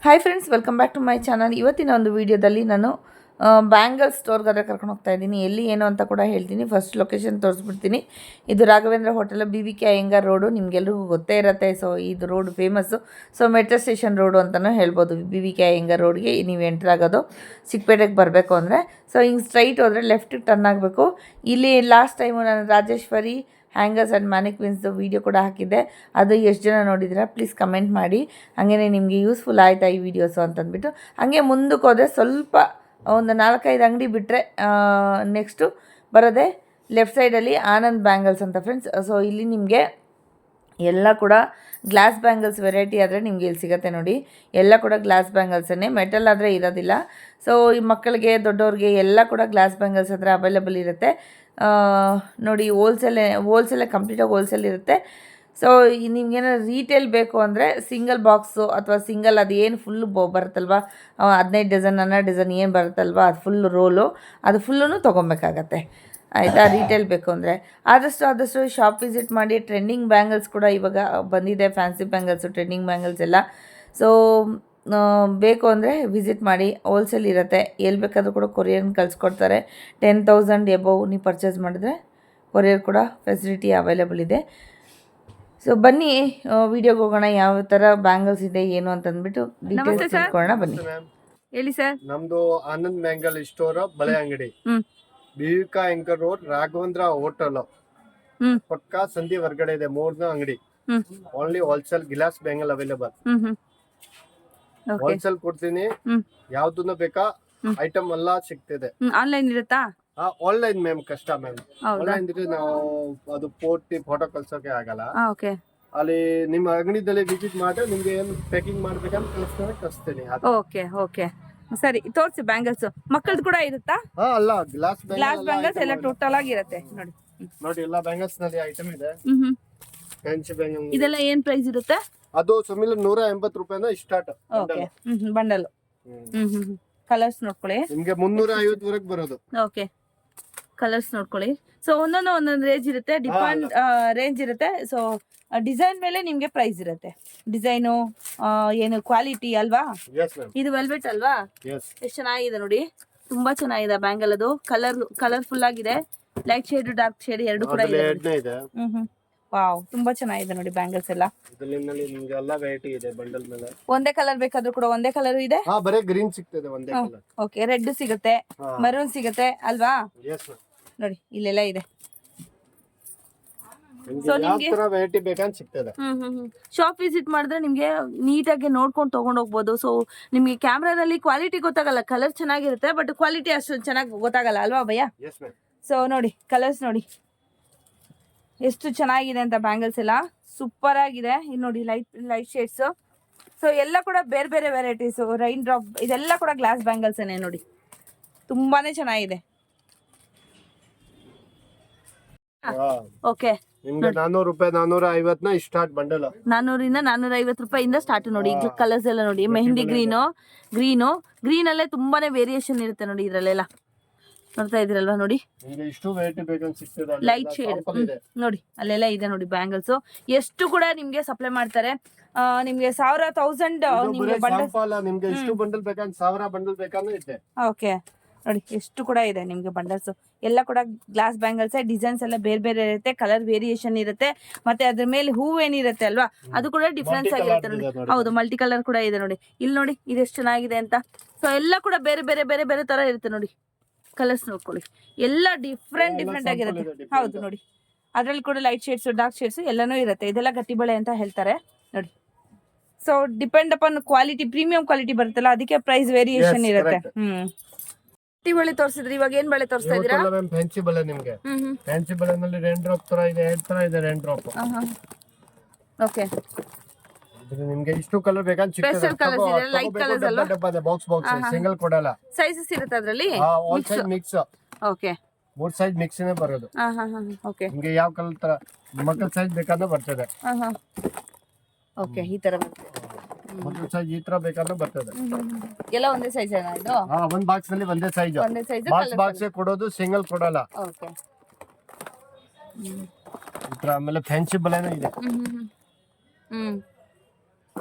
Hi friends, welcome back to my channel. ಇವತ್ತಿನ ಒಂದು ವಿಡಿಯೋದಲ್ಲಿ ನಾನು ಬ್ಯಾಂಗಲ್ ಸ್ಟೋರ್ಗಾದ್ರೆ ಕರ್ಕೊಂಡು ಹೋಗ್ತಾ ಇದ್ದೀನಿ. ಎಲ್ಲಿ ಏನು ಅಂತ ಕೂಡ ಹೇಳ್ತೀನಿ. ಫಸ್ಟ್ ಲೊಕೇಶನ್ ತೋರಿಸ್ಬಿಡ್ತೀನಿ. ಇದು Raghavendra hotel, BBK Iyengar road. ನಿಮಗೆಲ್ರಿಗೂ ಗೊತ್ತೇ ಇರುತ್ತೆ. ಸೊ ಇದು road famous. So metro station road ಅಂತಲೂ ಹೇಳ್ಬೋದು. BBK ಅಯ್ಯಂಗಾರ್ ರೋಡ್ಗೆ ನೀವು ಎಂಟ್ರ್ ಆಗೋದು ಚಿಕ್ಕಪೇಟೆಗೆ ಬರಬೇಕು ಅಂದರೆ. ಸೊ ಹಿಂಗೆ ಸ್ಟ್ರೈಟ್ ಹೋದರೆ ಲೆಫ್ಟಿಗೆ ಟರ್ನ್ ಆಗಬೇಕು. ಇಲ್ಲಿ ಲಾಸ್ಟ್ ಟೈಮು ನಾನು ರಾಜೇಶ್ವರಿ ಹ್ಯಾಂಗರ್ಸ್ ಆ್ಯಂಡ್ ಮ್ಯಾನಿಕ್ವಿನ್ಸ್ದು ವೀಡಿಯೋ ಕೂಡ ಹಾಕಿದ್ದೆ. ಅದು ಎಷ್ಟು ಜನ ನೋಡಿದ್ದೀರಾ ಪ್ಲೀಸ್ ಕಮೆಂಟ್ ಮಾಡಿ. ಹಾಗೆಯೇ ನಿಮಗೆ ಯೂಸ್ಫುಲ್ ಆಯಿತಾ ಈ ವಿಡಿಯೋಸು ಅಂತಂದ್ಬಿಟ್ಟು. ಹಾಗೆ ಮುಂದಕ್ಕೆ ಹೋದರೆ ಸ್ವಲ್ಪ ಒಂದು 4-5 ಅಂಗಡಿ ಬಿಟ್ಟರೆ ನೆಕ್ಸ್ಟು ಬರೋದೇ ಲೆಫ್ಟ್ ಸೈಡಲ್ಲಿ ಆನಂದ್ ಬ್ಯಾಂಗಲ್ಸ್ ಅಂತ ಫ್ರೆಂಡ್ಸ್. ಸೊ ಇಲ್ಲಿ ನಿಮಗೆ ಎಲ್ಲ ಕೂಡ ಗ್ಲಾಸ್ ಬ್ಯಾಂಗಲ್ಸ್ ವೆರೈಟಿ ಆದರೆ ನಿಮಗೆ ಇಲ್ಲಿ ಸಿಗುತ್ತೆ ನೋಡಿ. ಎಲ್ಲ ಕೂಡ ಗ್ಲಾಸ್ ಬ್ಯಾಂಗಲ್ಸನ್ನೇ, ಮೆಟಲ್ ಆದರೆ ಇರೋದಿಲ್ಲ. ಸೊ ಈ ಮಕ್ಕಳಿಗೆ ದೊಡ್ಡವ್ರಿಗೆ ಎಲ್ಲ ಕೂಡ ಗ್ಲಾಸ್ ಬ್ಯಾಂಗಲ್ಸ್ ಹತ್ರ ಅವೈಲೇಬಲ್ ಇರುತ್ತೆ ನೋಡಿ. ಹೋಲ್ಸೇಲೇ ಕಂಪ್ಲೀಟಾಗಿ ಹೋಲ್ಸೇಲ್ ಇರುತ್ತೆ. ಸೊ ನಿಮ್ಗೇನಾದ್ರು ರೀಟೇಲ್ ಬೇಕು ಅಂದರೆ ಸಿಂಗಲ್ ಬಾಕ್ಸು ಅಥವಾ ಸಿಂಗಲ್ ಅದು ಏನು ಫುಲ್ಲು ಬರುತ್ತಲ್ವ, 15 ಡಜನ್ 12 ಡಜನ್ ಏನು ಬರುತ್ತಲ್ವ, ಅದು ಫುಲ್ ರೋಲು, ಅದು ಫುಲ್ಲೂ ತೊಗೊಬೇಕಾಗತ್ತೆ ಆಯಿತಾ. ರೀಟೇಲ್ ಬೇಕು ಅಂದರೆ ಆದಷ್ಟು ಶಾಪ್ ವಿಸಿಟ್ ಮಾಡಿ. ಟ್ರೆಂಡಿಂಗ್ ಬ್ಯಾಂಗಲ್ಸ್ ಕೂಡ ಇವಾಗ ಬಂದಿದೆ, ಫ್ಯಾನ್ಸಿ ಬ್ಯಾಂಗಲ್ಸು, ಟ್ರೆಂಡಿಂಗ್ ಬ್ಯಾಂಗಲ್ಸ್ ಎಲ್ಲ. ಸೊ ಬೇಕು ಅಂದರೆ ವಿಸಿಟ್ ಮಾಡಿ. ಹೋಲ್ಸೇಲ್ ಇರುತ್ತೆ. ಎಲ್ಲಿ ಬೇಕಾದರೂ ಕೂಡ ಕೊರಿಯರ್ನ ಕಳಿಸ್ಕೊಡ್ತಾರೆ. 10,000 ಎಬೋವ್ ನೀವು ಪರ್ಚೇಸ್ ಮಾಡಿದ್ರೆ ಕೊರಿಯರ್ ಕೂಡ ಫೆಸಿಲಿಟಿ ಅವೈಲೇಬಲ್ ಇದೆ. ಸೊ ಬನ್ನಿ ವಿಡಿಯೋಗೆ ಹೋಗೋಣ. ಯಾವ ಥರ ಬ್ಯಾಂಗಲ್ಸ್ ಇದೆ ಏನು ಅಂತಂದ್ಬಿಟ್ಟು ಡೀಟೇಲ್ಸ್ ತಿಳ್ಕೊಳ್ಳೋಣ ಬನ್ನಿ. ಹೇಳಿ ಸರ್. ನಮ್ದು ಆನಂದ್ ಬ್ಯಾಂಗಲ್ ಸ್ಟೋರ್, ಬಳೆ ಅಂಗಡಿ, BBK Iyengar road, Raghavendra hotel ಪಕ್ಕ ಸಂಧಿ ಹೊರಗಡೆ ಇದೆ. 3ನೇ ಅಂಗಡಿ. Only wholesale glass bangle available. Wholesale ಕೊಡ್ತೀನಿ. ಯಾವ್ದನ್ನ ಬೇಕಾ ಐಟಮ್ ಎಲ್ಲ ಸಿಗ್ತಿದೆ. ಆನ್ಲೈನ್ ಇರುತ್ತಾ? ಆನ್ಲೈನ್ ಮ್ಯಾಮ್ ಕಷ್ಟ ಮ್ಯಾಮ್. ಆನ್ಲೈನ್ ಇದ್ರೆ ನಾವು ಅದು ಫೋಟೋ ಕಳ್ಸೋಕೆ ಆಗಲ್ಲ. ಓಕೆ. ಅಲ್ಲಿ ನಿಮ್ಮ ಅಂಗಡಿದಲ್ಲಿ ವಿಸಿಟ್ ಮಾಡಿ ನಿಮ್ಗೆ ಏನ್ ಪ್ಯಾಕಿಂಗ್ ಮಾಡ್ಬೇಕಂತ ಕಳಿಸ್ತೀನಿ. ಓಕೆ ಓಕೆ ಸರಿ, ತೋರಿಸಿ ಬ್ಯಾಂಗಲ್ಸ್. ಮಕ್ಕಳದು ಕೂಡ ಇರುತ್ತಾ? ಅಲ್ಲ, ಗ್ಲಾಸ್ ಬ್ಯಾಂಗಲ್ಸ್ ಎಲ್ಲ ಟೋಟಲ್ ಆಗಿರುತ್ತೆ ನೋಡಿ. ನೋಡಿ ಎಲ್ಲ ಬ್ಯಾಂಗಲ್ಸ್ ನಲ್ಲಿ ಐಟಮ್ ಇದೆ. ಫ್ಯಾನ್ಸಿ ಬ್ಯಾಂಗಲ್ ಇದೆಲ್ಲ ಏನ್ ಪ್ರೈಸ್ ಇರುತ್ತೆ? ಅದು ಸುಮಿಲ್ 180 ರೂಪಾಯಿನ ಸ್ಟಾರ್ಟ್. ಓಕೆ. ಬಂಡಲ್. ಕಲರ್ಸ್ ನೋಡ್ಕೊಳ್ಳಿ. ನಿಮ್ಗೆ 350 ವರೆಗೆ ಬರೋದು. ಓಕೆ, ಕಲರ್ಸ್ ನೋಡ್ಕೊಳ್ಳಿ. ಸೊ ಒಂದೊಂದು ರೇಂಜ್ ಇರುತ್ತೆ, ಡಿಪೆಂಡ್ ರೇಂಜ್ ಇರುತ್ತೆ. ಸೊ ಡಿಸೈನ್ ಮೇಲೆ ನಿಮ್ಗೆ ಪ್ರೈಸ್ ಇರುತ್ತೆ. ಡಿಸೈನು ಏನು ಕ್ವಾಲಿಟಿ ಅಲ್ವಾ? ಇದು ವೆಲ್ವೆಟ್ ಅಲ್ವಾ? ಎಷ್ಟು ಚೆನ್ನಾಗಿದೆ ನೋಡಿ, ತುಂಬಾ ಚೆನ್ನಾಗಿದೆ ಬ್ಯಾಂಗಲ್. ಅದು ಕಲರ್ಫುಲ್ ಆಗಿದೆ. ಲೈಟ್ ಶೇಡ್, ಡಾರ್ಕ್ ಶೇಡ್ ಎರಡು ಕೂಡ ಇದೆ. ವಾವ್, ತುಂಬಾ ಚೆನ್ನಾಗಿದೆ ನೋಡಿ ಬ್ಯಾಂಗಲ್ಸ್ ಎಲ್ಲ. ಒಂದೇ ಕಲರ್ ಬೇಕಾದ್ರೂ ಕೂಡ ಒಂದೇ ಕಲರ್ ಇದೆ. ಬರೀ ಗ್ರೀನ್ ಸಿಗ್ತದೆ, ಒಂದೇ ಕಲರ್. ಓಕೆ, ರೆಡ್ ಸಿಗುತ್ತೆ, ಮರೂನ್ ಸಿಗುತ್ತೆ ಅಲ್ವಾ? ನೋಡಿ ಇಲ್ಲೆಲ್ಲ ಇದೆ. ಸೊ ನಿಮ್ಗೆ ವೆರೈಟಿ ಬೇಕಂತ ಸಿಗ್ತದೆ. ಶಾಪ್ ವಿಸಿಟ್ ಮಾಡಿದ್ರೆ ನಿಮ್ಗೆ ನೀಟಾಗಿ ನೋಡ್ಕೊಂಡು ತಗೊಂಡ್ ಹೋಗ್ಬೋದು. ಸೊ ನಿಮ್ಗೆ ಕ್ಯಾಮ್ರಾದಲ್ಲಿ ಕ್ವಾಲಿಟಿ ಗೊತ್ತಾಗಲ್ಲ, ಕಲರ್ ಚೆನ್ನಾಗಿರುತ್ತೆ ಬಟ್ ಕ್ವಾಲಿಟಿ ಅಷ್ಟು ಚೆನ್ನಾಗಿ ಗೊತ್ತಾಗಲ್ಲ ಅಲ್ವಾ ಭಯ್ಯ? ಸೊ ನೋಡಿ ಕಲರ್ಸ್ ನೋಡಿ ಎಷ್ಟು ಚೆನ್ನಾಗಿದೆ ಅಂತ. ಬ್ಯಾಂಗಲ್ಸ್ ಎಲ್ಲ ಸೂಪರ್ ಆಗಿದೆ. ಇದು ನೋಡಿ ಲೈಟ್ ಶೇಡ್ಸ್. ಸೊ ಎಲ್ಲ ಕೂಡ ಬೇರೆ ಬೇರೆ ವೆರೈಟೀಸ್. ರೈನ್ ಡ್ರಾಪ್ ಇದೆಲ್ಲ ಕೂಡ ಗ್ಲಾಸ್ ಬ್ಯಾಂಗಲ್ಸ್ ನೋಡಿ, ತುಂಬಾನೇ ಚೆನ್ನಾಗಿದೆ. ಓಕೆ, ನಿಮ್ಗೆ 400 ರೂಪಾಯಿ 450 ಸ್ಟಾರ್ಟ್ ಬಂಡಲ್. 400 ಇಂದ 450 ರೂಪಾಯಿಂದ ಸ್ಟಾರ್ಟ್ ನೋಡಿ. ಕಲರ್ಸ್ ಎಲ್ಲ ನೋಡಿ, ಮೆಹಂದಿ ಗ್ರೀನ್ ಅಲ್ಲೇ ತುಂಬಾನೇ ವೇರಿಯೇಷನ್ ಇರುತ್ತೆ ನೋಡಿ. ಇದ್ರಲ್ಲೆಲ್ಲ ನೋಡ್ತಾ ಇದ್ರಲ್ವಾ ನೋಡಿ, ಲೈಟ್ ಶೇಡ್ ನೋಡಿ, ಅಲ್ಲೆಲ್ಲ ಇದೆ ನೋಡಿ ಬ್ಯಾಂಗಲ್ಸ್. ಎಷ್ಟು ಕೂಡ ನಿಮ್ಗೆ ಸಪ್ಲೈ ಮಾಡ್ತಾರೆ. ನಿಮ್ಗೆ 1000 ನಿಮ್ಗೆ ನಿಮ್ಗೆ ಎಷ್ಟು ಬಂಡಲ್ ಬೇಕಂತ 1000 ಬಂಡಲ್ ಬೇಕಂದ್ರೆ ಇದೆ. ಓಕೆ ನೋಡಿ, ಎಷ್ಟು ಕೂಡ ಇದೆ ನಿಮ್ಗೆ ಬಂಡಲ್ಸ್. ಎಲ್ಲ ಕೂಡ ಗ್ಲಾಸ್ ಬ್ಯಾಂಗಲ್ಸ್. ಡಿಸೈನ್ಸ್ ಎಲ್ಲ ಬೇರೆ ಬೇರೆ ಇರುತ್ತೆ, ಕಲರ್ ವೇರಿಯೇಷನ್ ಇರುತ್ತೆ. ಮತ್ತೆ ಅದ್ರ ಮೇಲೆ ಹೂವು ಏನಿರುತ್ತೆ ಅಲ್ವಾ, ಅದು ಕೂಡ ಡಿಫ್ರೆನ್ಸ್ ಆಗಿರುತ್ತೆ ನೋಡಿ. ಹೌದು, ಮಲ್ಟಿ ಕಲರ್ ಕೂಡ ಇದೆ ನೋಡಿ. ಇಲ್ಲಿ ನೋಡಿ ಇದೆಷ್ಟು ಚೆನ್ನಾಗಿದೆ ಅಂತ. ಸೊ ಎಲ್ಲ ಕೂಡ ಬೇರೆ ಬೇರೆ ಬೇರೆ ಬೇರೆ ತರ ಇರುತ್ತೆ ನೋಡಿ. ಕಲರ್ಸ್ ನೋಡ್ಕೊಳ್ಳಿ, ಎಲ್ಲ ಡಿಫ್ರೆಂಟ್ ಆಗಿರುತ್ತೆ. ಹೌದು ನೋಡಿ, ಅದ್ರಲ್ಲಿ ಕೂಡ ಲೈಟ್ ಶೇಡ್ಸ್, ಡಾರ್ಕ್ ಶೇಡ್ಸ್ ಎಲ್ಲಾನು ಇರುತ್ತೆ. ಇದೆಲ್ಲ ಗಟ್ಟಿ ಬಳೆ ಅಂತ ಹೇಳ್ತಾರೆ ನೋಡಿ. So depend upon quality, premium quality ಬರುತ್ತಲ್ಲ, ಅದಕ್ಕೆ ಪ್ರೈಸ್ ವೇರಿಯೇಷನ್ ಇರುತ್ತೆ. ಬಳೆ ತೋರಿಸಿದ್ರಿ, ಇವಾಗ ಏನ್ ಬಳೆ ತೋರಿಸ್ತಾ ಇದೀರಾ? ಫ್ಯಾನ್ಸಿ ಬಳೆ. ನಿಮ್ಗೆ ಫ್ಯಾನ್ಸಿ ಬಳೆನಲ್ಲಿ ರೇನ್ ಡ್ರಾಪ್ ತರ ಇದೆ, 2 ತರ ಇದೆ ರೇನ್ ಡ್ರಾಪ್. ಓಕೆ, ನಿಮ್ಗೆ ಇಷ್ಟು ಕಲರ್ ಬೇಕಂತ ಸ್ಪೆಷಲ್ ಕಲರ್ಸ್ ಇದೆ, ಲೈಟ್ ಕಲರ್ಸ್ ಅಲ್ವಾ? ಬಾಕ್ಸ್ ಸಿಂಗಲ್ ಕೊಡಲ್ಲ. ಸೈಜಸ್ ಇರುತ್ತೆ ಅದರಲ್ಲಿ. All size mix. Okay, 3 size mix ನೇ ಬರೋದು. ಓಕೆ, ನಿಮ್ಗೆ ಯಾವ ಕಲರ್ ತರ ಮಕ್ಕಳ ಸೈಜ್ ಬೇಕಾದ್ರೆ ಬರ್ತದೆ. ಓಕೆ, ಈ ತರ ಬರುತ್ತೆ. ಮಕ್ಕಳ ಸೈಜ್ ಈ ತರ ಬೇಕಾದ್ರೆ ಬರ್ತದೆ. ಎಲ್ಲ ಒಂದೇ ಸೈಜ್ ಏನಾ ಇದು? ಒಂದ್ ಬಾಕ್ಸ್ ನಲ್ಲಿ ಒಂದೇ ಸೈಜ್. ಬಾಕ್ಸ್ ಕೊಡೋದು, ಸಿಂಗಲ್ ಕೊಡಲ್ಲ. ಓಕೆ, ಆಮೇಲೆ ಫ್ಯಾನ್ಸಿ ಬಳೆನೂ ಇದೆ.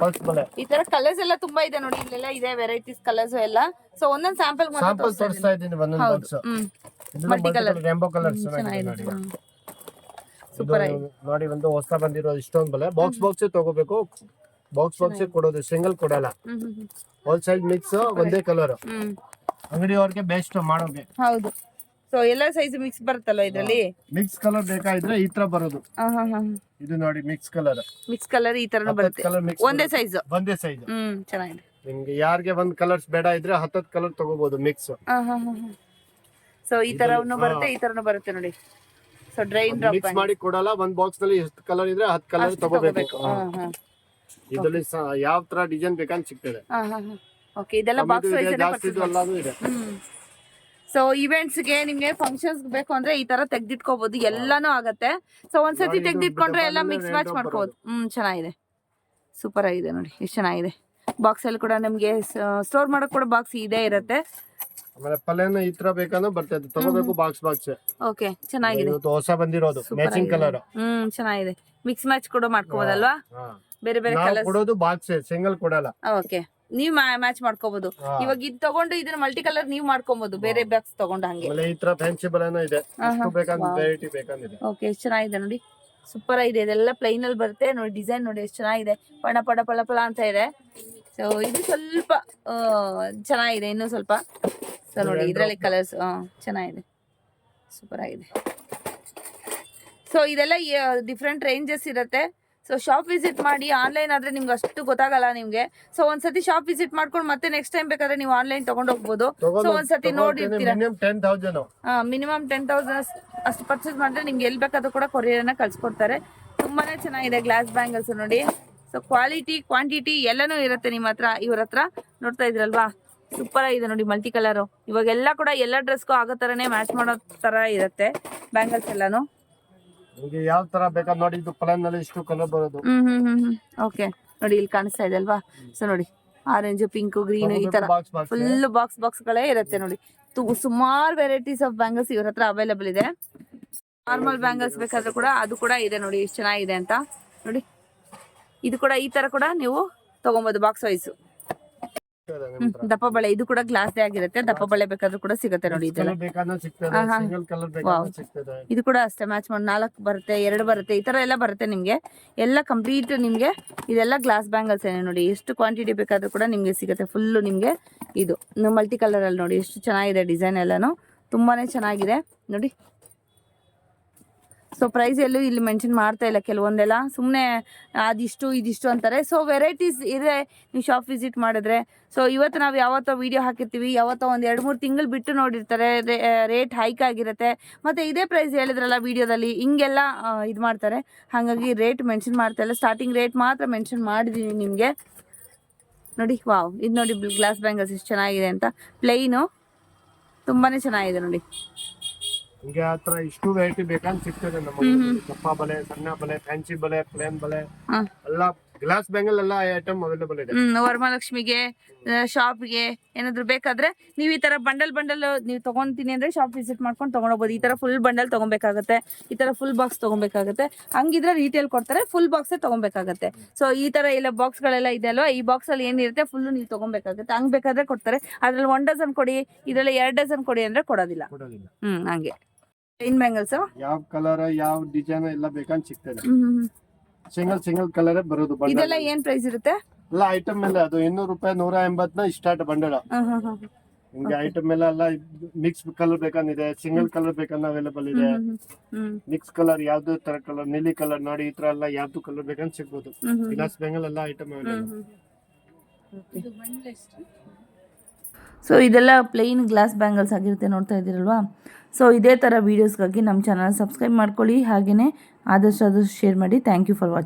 ಪಲ್ಸ್ ಬಳೆ. ಈ ತರ ಕಲರ್ಸ್ ಎಲ್ಲ ತುಂಬಾ ಇದೆ ನೋಡಿ, ಇಲ್ಲೆಲ್ಲ ಇದೆ ವೆರೈಟೀಸ್ ಕಲರ್ಸ್ ಎಲ್ಲ. ಸೊ ಒಂದೊಂದ್ ಸ್ಯಾಂಪಲ್ ಸ್ಯಾಂಪಲ್ ತೋರಿಸ್ತಾ ಇದ್ದೀನಿ ಒಂದೊಂದು ಬಾಕ್ಸ್. ಇದು ಮಲ್ಟಿ ಕಲರ್ ರೇಂಬೋ ಕಲರ್ಸ್ ಚೆನ್ನಾಗಿದೆ ನೋಡಿ. ಸೂಪರ್ ಆಗಿ ನೋಡಿ ಒಂದು ಹೊಸ ಬಂದಿರೋ ಇಷ್ಟೊಂದು ಬಳೆ. ಬಾಕ್ಸ್ ತಗೋಬೇಕು, ಬಾಕ್ಸ್ ಕೊಡೋದು, ಸಿಂಗಲ್ ಕೊಡಲ್ಲ. ಹೋಲ್ಸೇಲ್ ಮಿಕ್ಸ್ ಒಂದೇ ಕಲರ್. ಅಂಗಡಿಯವ್ರಿಗೆ ಬೆಸ್ಟ್ ಮಾಡೋಕೆ. ಹೌದು. ಸೊ ಎಲ್ಲ ಸೈಜ್ ಮಿಕ್ಸ್ ಬರುತ್ತಲ್ಲ ಇದರಲ್ಲಿ. ಮಿಕ್ಸ್ ಕಲರ್ ಬೇಕಾದ್ರೆ ಈ ತರ ಬರೋದು. ಇದು ನೋಡಿ ಮಿಕ್ಸ್ ಕಲರ್. ಮಿಕ್ಸ್ ಕಲರ್ ಈ ತರನು ಬರುತ್ತೆ. ಒಂದೇ ಸೈಜ್. ಒಂದೇ ಸೈಜ್. ಚೆನ್ನಾಗಿದೆ. ನಿಮ್ಗೆ ಯಾರಿಗೆ ಒಂದ್ ಕಲರ್ಸ್ ಬೇಡ ಇದ್ರೆ 10 ಕಲರ್ ತಗೋಬಹುದು ಮಿಕ್ಸ್. ಸೊ ಈ ತರನು ಬರುತ್ತೆ, ಈ ತರನು ಬರುತ್ತೆ ನೋಡಿ. ಸೊ ಡ್ರೈನ್ ಡ್ರಾಪ್ ಮಿಕ್ಸ್ ಮಾಡಿ ಕೊಡಲ್ಲ. ಒಂದ್ ಬಾಕ್ಸ್ ನಲ್ಲಿ ಎಷ್ಟು ಕಲರ್ ಇದ್ರೆ 10 ಕಲರ್ ತಗೋಬೇಕು. ಇದರಲ್ಲಿ ಯಾವ ತರ ಡಿಸೈನ್ ಬೇಕಂತ ಸಿಗ್ತದೆ. ಓಕೆ, ಇದೆಲ್ಲ ಬಾಕ್ಸ್ ವೈಸ್ ಇದೆ. ಸೊ ಇವೆಂಟ್ಸ್ ಗೆ ನಿಮ್ಗೆ ಫಂಕ್ಷನ್ಸ್ ಬೇಕು ಅಂದ್ರೆ ಈ ತರ ತೆಗ್ದಿಟ್ಕೋಬಹುದು, ಎಲ್ಲಾನು ಆಗತ್ತೆ. ಸೊ ಒಂದ್ಸತಿ ತೆಗ್ದಿಟ್ಕೊಂಡ್ರೆ ಎಲ್ಲ ಮಿಕ್ಸ್ ಮ್ಯಾಚ್ ಮಾಡ್ಕೋಬಹುದು. ಚೆನ್ನಾಗಿದೆ, ಸೂಪರ್ ಆಗಿದೆ ನೋಡಿ, ಎಷ್ಟು ಚೆನ್ನಾಗಿದೆ. ಬಾಕ್ಸ್ ಅಲ್ಲಿ ಕೂಡ ನಮ್ಗೆ ಸ್ಟೋರ್ ಮಾಡಕ್ ಕೂಡ ಬಾಕ್ಸ್ ಇದೇ ಇರುತ್ತೆ. ಆಮೇಲೆ ಪಲ್ಯನ ಈ ತರ ಬೇಕಂದ್ರೆ ಬರ್ತದೆ, ತಗೋಬೇಕು ಬಾಕ್ಸ್. ಓಕೆ, ಚೆನ್ನಾಗಿದೆ. ಹೊಸ ಬಂದಿರೋದು ಮ್ಯಾಚಿಂಗ್ ಕಲರ್. ಚೆನ್ನಾಗಿದೆ. ಮಿಕ್ಸ್ ಮ್ಯಾಚ್ ಕೂಡ ಮಾಡ್ಕೋಬಹುದಲ್ವಾ, ಬೇರೆ ಬೇರೆ ಕಲರ್ಸ್ ಕೊಡೋದು ಬಾಕ್ಸ್, ಸಿಂಗಲ್ ಕೊಡಲ್ಲ. ಓಕೆ, ನೀವ್ ಮ್ಯಾಚ್ ಮಾಡ್ಕೋಬಹುದು. ಇವಾಗ ಇದು ತಗೊಂಡು ಇದನ್ನ ಮಲ್ಟಿ ಕಲರ್ ನೀವ್ ಮಾಡ್ಕೋಬಹುದು, ಬೇರೆ ಬಾಕ್ಸ್ ತಗೊಂಡು ಹಂಗೆ. ಈ ತರ ಫ್ಯಾನ್ಸಿ ಬಳೆನೂ ಇದೆ, ಎಷ್ಟು ಬೇಕಂತ ವೆರೈಟಿ ಬೇಕಂದಿದೆ. ಓಕೆ, ಎಷ್ಟು ಚೆನ್ನಾಗಿದೆ ನೋಡಿ, ಸೂಪರ್ ಆಗಿದೆ. ಇದೆಲ್ಲ ಪ್ಲೈನ್ ಅಲ್ಲಿ ಬರುತ್ತೆ ನೋಡಿ. ಡಿಸೈನ್ ನೋಡಿ ಎಷ್ಟು ಚೆನ್ನಾಗಿದೆ, ಪಣ ಪಡ ಪಳ ಪಳ ಅಂತ ಇದೆ. ಸೊ ಇದು ಸ್ವಲ್ಪ ಚೆನ್ನಾಗಿದೆ, ಇನ್ನೂ ಸ್ವಲ್ಪ. ಸೊ ನೋಡಿ ಇದರಲ್ಲಿ ಕಲರ್ಸ್ ಚೆನ್ನಾಗಿದೆ, ಸೂಪರ್ ಆಗಿದೆ. ಸೊ ಇದೆಲ್ಲ ಡಿಫ್ರೆಂಟ್ ರೇಂಜಸ್ ಇರುತ್ತೆ. ಸೊ ಶಾಪ್ ವಿಸಿಟ್ ಮಾಡಿ. ಆನ್ಲೈನ್ ಆದ್ರೆ ನಿಮ್ಗೆ ಅಷ್ಟು ಗೊತ್ತಾಗಲ್ಲ ನಿಮ್ಗೆ. ಸೊ ಒಂದ್ಸತಿ ಶಾಪ್ ವಿಸಿಟ್ ಮಾಡ್ಕೊಂಡು ಮತ್ತೆ ನೆಕ್ಸ್ಟ್ ಟೈಮ್ ಬೇಕಾದ್ರೆ ನೀವು ಆನ್ಲೈನ್ ತಗೊಂಡ್ ಹೋಗ್ಬೋದು. ಸೊ ಒಂದ್ಸತಿ ನೋಡಿರ್ತೀರಾ, ಮಿನಿಮಮ್ 10,000 ಅಷ್ಟು ಪರ್ಚೇಸ್ ಮಾಡಿದ್ರೆ ನಿಮ್ಗೆ ಎಲ್ಲಿ ಬೇಕಾದ್ರೂ ಕೂಡ ಕೊರಿಯರ್ ಅನ್ನ ಕಳ್ಸಿಕೊಡ್ತಾರೆ. ತುಂಬಾನೇ ಚೆನ್ನಾಗಿದೆ ಗ್ಲಾಸ್ ಬ್ಯಾಂಗಲ್ಸ್ ನೋಡಿ. ಸೊ ಕ್ವಾಲಿಟಿ ಕ್ವಾಂಟಿಟಿ ಎಲ್ಲಾನು ಇರುತ್ತೆ ನಿಮ್ಮ ಹತ್ರ. ಇವ್ರ ಹತ್ರ ನೋಡ್ತಾ ಇದ್ರಲ್ವಾ, ಸೂಪರ್ ಆಗಿದೆ ನೋಡಿ, ಮಲ್ಟಿ ಕಲರ್. ಇವಾಗೆಲ್ಲ ಕೂಡ ಎಲ್ಲ ಡ್ರೆಸ್ಗೂ ಆಗೋ ತರನೇ ಮ್ಯಾಚ್ ಮಾಡೋ ತರ ಇರುತ್ತೆ ಬ್ಯಾಂಗಲ್ಸ್ ಎಲ್ಲಾನು. ನಿಮಗೆ ಯಾವ ತರ ಬೇಕಾದ್ರೆ ನೋಡಿ, ಇದು ಪ್ಲಾನ್ ನಲ್ಲಿ ಇಷ್ಟು ಕಲರ್ ಬರೋದು. ಓಕೆ, ನೋಡಿ ಇಲ್ಲಿ ಕಾಣಿಸ್ತಾ ಇದೆ ಅಲ್ವಾ. ಸೊ ನೋಡಿ ಆರೆಂಜ್, ಪಿಂಕ್, ಗ್ರೀನ್ ಈ ತರ ಫುಲ್ ಬಾಕ್ಸ್ ಗಳೇ ಇರುತ್ತೆ ನೋಡಿ. ಸುಮಾರು ವೆರೈಟೀಸ್ ಆಫ್ ಬ್ಯಾಂಗಲ್ಸ್ ಇವ್ರ ಹತ್ರ ಅವೈಲೇಬಲ್ ಇದೆ. ನಾರ್ಮಲ್ ಬ್ಯಾಂಗಲ್ಸ್ ಬೇಕಾದ್ರೆ ಕೂಡ ಅದು ಕೂಡ ಇದೆ ನೋಡಿ, ಎಷ್ಟು ಚೆನ್ನಾಗಿದೆ ಅಂತ ನೋಡಿ. ಇದು ಕೂಡ ಈ ತರ ಕೂಡ ನೀವು ತಗೊಬಹುದು ಬಾಕ್ಸ್ ವೈಸ್. ದಪ್ಪ ಬಳೆ, ಇದು ಕೂಡ ಗ್ಲಾಸ್ ಆಗಿರುತ್ತೆ. ದಪ್ಪ ಬಳೆ ಬೇಕಾದ್ರೂ ಕೂಡ ಸಿಗುತ್ತೆ ನೋಡಿ. ಇದು ಕೂಡ ಅಷ್ಟೇ, ಮ್ಯಾಚ್ ಮಾಡಿ 4 ಬರುತ್ತೆ, 2 ಬರುತ್ತೆ, ಈ ತರ ಎಲ್ಲ ಬರುತ್ತೆ ನಿಮ್ಗೆ. ಎಲ್ಲ ಕಂಪ್ಲೀಟ್ ನಿಮ್ಗೆ ಇದೆಲ್ಲ ಗ್ಲಾಸ್ ಬ್ಯಾಂಗಲ್ಸ್ ಏನೇ ನೋಡಿ. ಎಷ್ಟು ಕ್ವಾಂಟಿಟಿ ಬೇಕಾದ್ರೂ ಕೂಡ ನಿಮ್ಗೆ ಸಿಗುತ್ತೆ. ಫುಲ್ಲು ನಿಮ್ಗೆ ಇದು ಮಲ್ಟಿ ಕಲರ್ ಅಲ್ಲಿ ನೋಡಿ, ಎಷ್ಟು ಚೆನ್ನಾಗಿದೆ ಡಿಸೈನ್ ಎಲ್ಲಾನು, ತುಂಬಾನೇ ಚೆನ್ನಾಗಿದೆ ನೋಡಿ. ಸೊ ಪ್ರೈಸ್ ಎಲ್ಲೂ ಇಲ್ಲಿ ಮೆನ್ಷನ್ ಮಾಡ್ತಾ ಇಲ್ಲ. ಕೆಲವೊಂದೆಲ್ಲ ಸುಮ್ಮನೆ ಅದಿಷ್ಟು ಇದಿಷ್ಟು ಅಂತಾರೆ. ಸೊ ವೆರೈಟೀಸ್ ಇದೆ ನೀವು ಶಾಪ್ ವಿಸಿಟ್ ಮಾಡಿದ್ರೆ. ಸೊ ಇವತ್ತು ನಾವು ಯಾವತ್ತೋ ವಿಡಿಯೋ ಹಾಕಿರ್ತೀವಿ, ಯಾವತ್ತೋ ಒಂದು 2-3 ತಿಂಗಳು ಬಿಟ್ಟು ನೋಡಿರ್ತಾರೆ, ರೇಟ್ ಹೈಕ್ ಆಗಿರುತ್ತೆ. ಮತ್ತು ಇದೇ ಪ್ರೈಸ್ ಹೇಳಿದ್ರಲ್ಲ ವಿಡಿಯೋದಲ್ಲಿ, ಹಿಂಗೆಲ್ಲ ಇದು ಮಾಡ್ತಾರೆ. ಹಾಗಾಗಿ ರೇಟ್ ಮೆನ್ಷನ್ ಮಾಡ್ತಾ ಇಲ್ಲ, ಸ್ಟಾರ್ಟಿಂಗ್ ರೇಟ್ ಮಾತ್ರ ಮೆನ್ಷನ್ ಮಾಡಿದ್ದೀನಿ ನಿಮಗೆ ನೋಡಿ. ವಾವ್, ಇದು ನೋಡಿ ಗ್ಲಾಸ್ ಬ್ಯಾಂಗಲ್ಸ್ ಎಷ್ಟು ಚೆನ್ನಾಗಿದೆ ಅಂತ. ಪ್ಲೈನು ತುಂಬಾ ಚೆನ್ನಾಗಿದೆ ನೋಡಿ. ನಿಮಗೆ ಆ ತರ ಇಷ್ಟು ವೆರೈಟಿ ಬೇಕಂತ ಸಿಗ್ತದೆ ನಮಗೆ. ದಪ್ಪ ಬಲೆ, ಸಣ್ಣ ಬಲೆ, ಫ್ಯಾನ್ಸಿ ಬಲೆ, ಪ್ಲೇನ್ ಬಲೆ ಎಲ್ಲ ಗ್ಲಾಸ್ ಬ್ಯಾಂಗಲ್ ಎಲ್ಲ ಐಟಮ್ ಅವೈಲೇಬಲ್ ಇದೆ. ವರಮಹಾಲಕ್ಷ್ಮಿಗೆ, ಶಾಪ್ಗೆ ಏನಾದ್ರು ಬೇಕಾದ್ರೆ ನೀವು ಈ ತರ ಬಂಡಲ್ ನೀವು ತಗೊಂತೀನಿ ಅಂದ್ರೆ ಶಾಪ್ ವಿಸಿಟ್ ಮಾಡ್ಕೊಂಡು ತಗೊಂಡೋಗ್ಬೋದು. ಈ ತರ ಫುಲ್ ಬಂಡಲ್ ತಗೊಬೇಕಾಗುತ್ತೆ, ಈ ತರ ಫುಲ್ ಬಾಕ್ಸ್ ತಗೊಬೇಕಾಗುತ್ತೆ. ಹಂಗಿದ್ರೆ ರೀಟೇಲ್ ಕೊಡ್ತಾರೆ, ಫುಲ್ ಬಾಕ್ಸ್ ತಗೊಬೇಕಾಗುತ್ತೆ. ಸೊ ಈ ತರ ಎಲ್ಲ ಬಾಕ್ಸ್ ಗಳೆಲ್ಲ ಇದೆ ಅಲ್ವಾ, ಈ ಬಾಕ್ಸ್ ಅಲ್ಲಿ ಏನಿರುತ್ತೆ ಫುಲ್ ನೀವು ತಗೊಬೇಕಾಗುತ್ತೆ. ಹಂಗ್ ಬೇಕಾದ್ರೆ ಕೊಡ್ತಾರೆ. ಅದ್ರಲ್ಲಿ 1 ಡಜನ್ ಕೊಡಿ, ಇದ್ರಲ್ಲಿ 2 ಡಜನ್ ಕೊಡಿ ಅಂದ್ರೆ ಕೊಡೋದಿಲ್ಲ. ಹಂಗೆ ಪ್ಲೇನ್ ಬ್ಯಾಂಗಲ್ಸ್ ಯಾವ ಕಲರ್ ಯಾವ ಡಿಸೈನ್ ಎಲ್ಲ ಬೇಕಂತ ಸಿಗ್ತದೆ. ಸಿಂಗಲ್ ಕಲರ್ ಬರೋದು. ಇದೆಲ್ಲ ಏನ್ ಪ್ರೈಸ್ ಇರುತ್ತೆ? ಎಲ್ಲ ಐಟಮ್ ಮೇಲೆ ಅದು 200 ರೂಪಾಯಿ, 180 ಸ್ಟಾರ್ಟ್ ಬಂಡಲ್. ನಿಮ್ಗೆ ಐಟಮ್ ಎಲ್ಲ ಮಿಕ್ಸ್ ಕಲರ್ ಬೇಕಂದಿದೆ, ಸಿಂಗಲ್ ಕಲರ್ ಬೇಕಂದ್ರೆ ಅವೈಲೇಬಲ್ ಇದೆ. ಮಿಕ್ಸ್ ಕಲರ್ ಯಾವ್ದು ತರ ಕಲರ್, ನೀಲಿ ಕಲರ್ ನೋಡಿ, ಈ ತರ ಎಲ್ಲ ಯಾವ್ದು ಕಲರ್ ಬೇಕಂತ ಸಿಗ್ಬೋದು. ಗ್ಲಾಸ್ ಬ್ಯಾಂಗಲ್ ಎಲ್ಲ ಐಟಮ್ ಅವೈಲೇಬಲ್. ಸೊ ಇದೆಲ್ಲ ಪ್ಲೇನ್ ಗ್ಲಾಸ್ ಬ್ಯಾಂಗಲ್ಸ್ ಆಗಿರುತ್ತೆ, ನೋಡ್ತಾ ಇದ್ದೀರಲ್ವಾ. ಸೊ ಇದೇ ಥರ ವೀಡಿಯೋಸ್ಗಾಗಿ ನಮ್ಮ ಚಾನಲ್ ಸಬ್ಸ್ಕ್ರೈಬ್ ಮಾಡ್ಕೊಳ್ಳಿ, ಹಾಗೆಯೇ ಆದಷ್ಟು ಶೇರ್ ಮಾಡಿ. Thank you for watching.